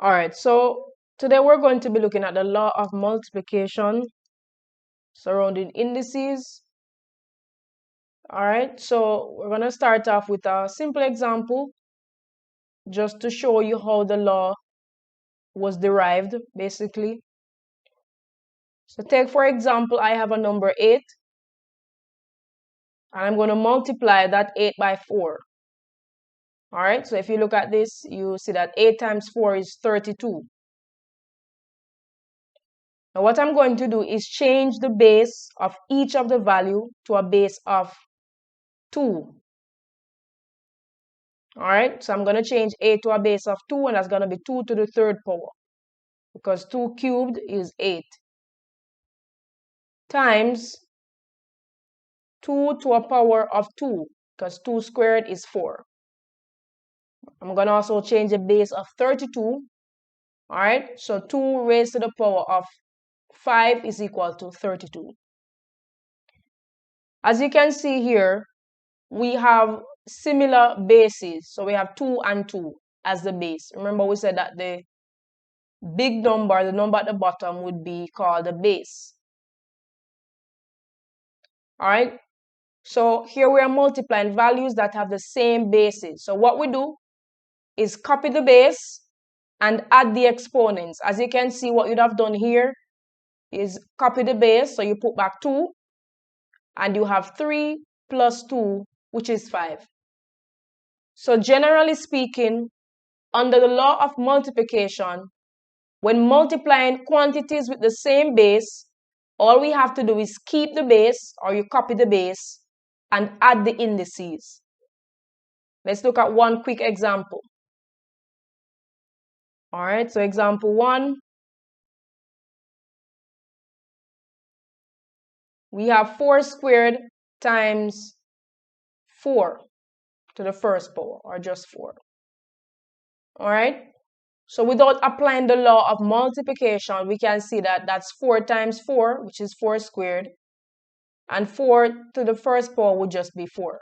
All right, so today we're going to be looking at the law of multiplication surrounding indices. All right, so we're going to start off with a simple example just to show you how the law was derived, basically. So take, for example, I have a number 8, and I'm going to multiply that 8 by 4. All right, so if you look at this, you see that 8 times 4 is 32. Now what I'm going to do is change the base of each of the value to a base of 2. All right, so I'm going to change 8 to a base of 2, and that's going to be 2 to the third power, because 2 cubed is 8, times 2 to a power of 2, because 2 squared is 4. I'm going to also change the base of 32. All right, so 2 raised to the power of 5 is equal to 32. As you can see here, we have similar bases. So we have 2 and 2 as the base. Remember, we said that the big number, the number at the bottom, would be called the base. All right, so here we are multiplying values that have the same bases. So what we do is copy the base and add the exponents. As you can see, what you'd have done here is copy the base, so you put back 2, and you have 3 plus 2, which is 5. So generally speaking, under the law of multiplication, when multiplying quantities with the same base, all we have to do is keep the base, or you copy the base, and add the indices. Let's look at one quick example. All right, so example 1, we have 4 squared times 4 to the first power, or just 4. All right, so without applying the law of multiplication, we can see that that's 4 times 4, which is 4 squared, and 4 to the first power would just be 4.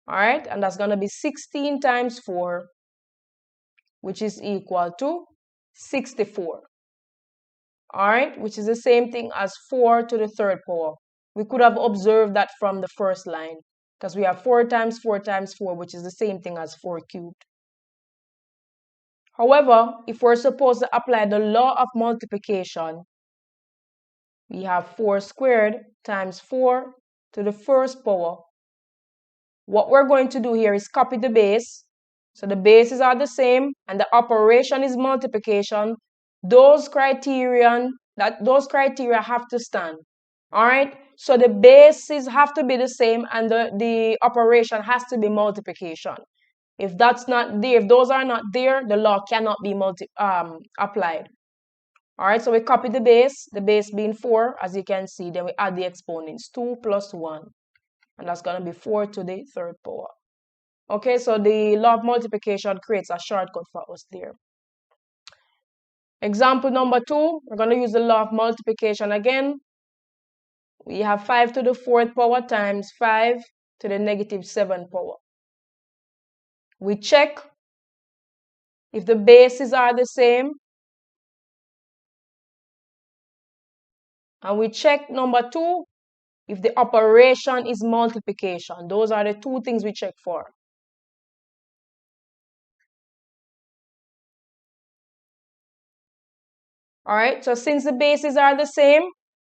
All right, and that's going to be 16 times 4, which is equal to 64. All right, which is the same thing as 4 to the third power. We could have observed that from the first line, because we have 4 times 4 times 4, which is the same thing as 4 cubed. However, if we're supposed to apply the law of multiplication, we have 4 squared times 4 to the first power. What we're going to do here is copy the base. So the bases are the same, and the operation is multiplication. Those criteria have to stand. All right, so the bases have to be the same, and the operation has to be multiplication. If that's not there, if those are not there, the law cannot be applied. All right, so we copy the base being 4, as you can see, then we add the exponents, 2 plus 1, and that's going to be 4 to the third power. Okay, so the law of multiplication creates a shortcut for us there. Example number 2, we're going to use the law of multiplication again. We have 5 to the 4th power times 5 to the negative 7th power. We check if the bases are the same. And we check number 2, if the operation is multiplication. Those are the two things we check for. All right, so since the bases are the same,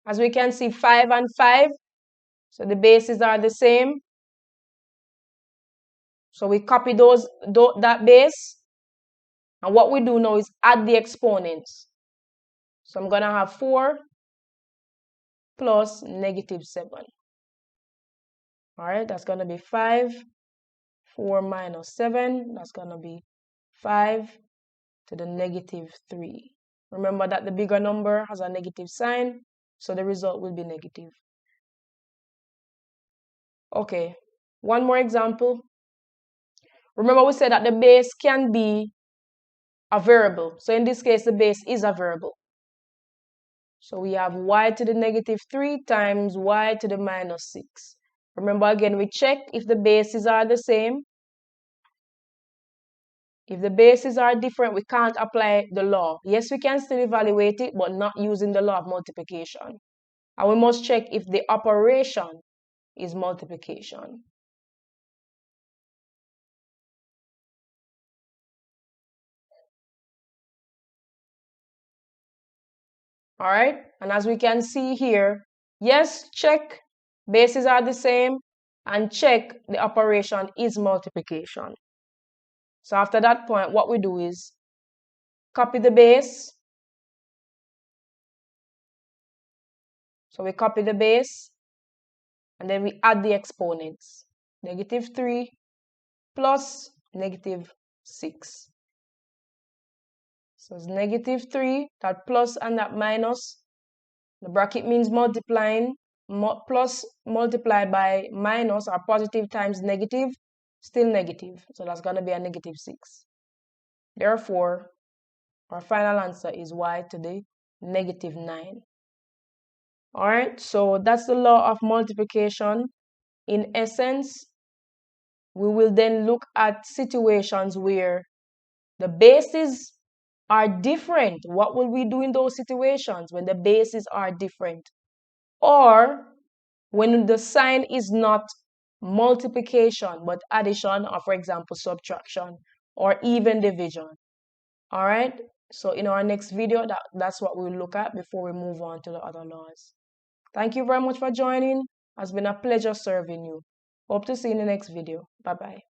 as we can see, 5 and 5, so the bases are the same. So we copy that base, and what we do now is add the exponents. So I'm going to have 4 plus negative 7. All right, that's going to be 5. 4 minus 7, that's going to be 5 to the negative 3. Remember that the bigger number has a negative sign, so the result will be negative. Okay, one more example. Remember we said that the base can be a variable. So in this case, the base is a variable. So we have y to the negative 3 times y to the minus 6. Remember again, we check if the bases are the same. If the bases are different, we can't apply the law. Yes, we can still evaluate it, but not using the law of multiplication. And we must check if the operation is multiplication. All right, and as we can see here, yes, check, bases are the same, and check the operation is multiplication. So after that point, what we do is copy the base. So we copy the base, and then we add the exponents. -3 plus -6. So it's -3, that plus and that minus. The bracket means multiplying, plus multiplied by minus or positive times negative, still negative. So that's going to be a -6. Therefore, our final answer is y to the -9. All right, so that's the law of multiplication. In essence, we will then look at situations where the bases are different. What will we do in those situations when the bases are different? Or when the sign is not multiplication but addition, or for example subtraction or even division. All right, so in our next video, that's what we'll look at before we move on to the other laws. Thank you very much for joining. It's been a pleasure serving you. Hope to see you in the next video. Bye bye.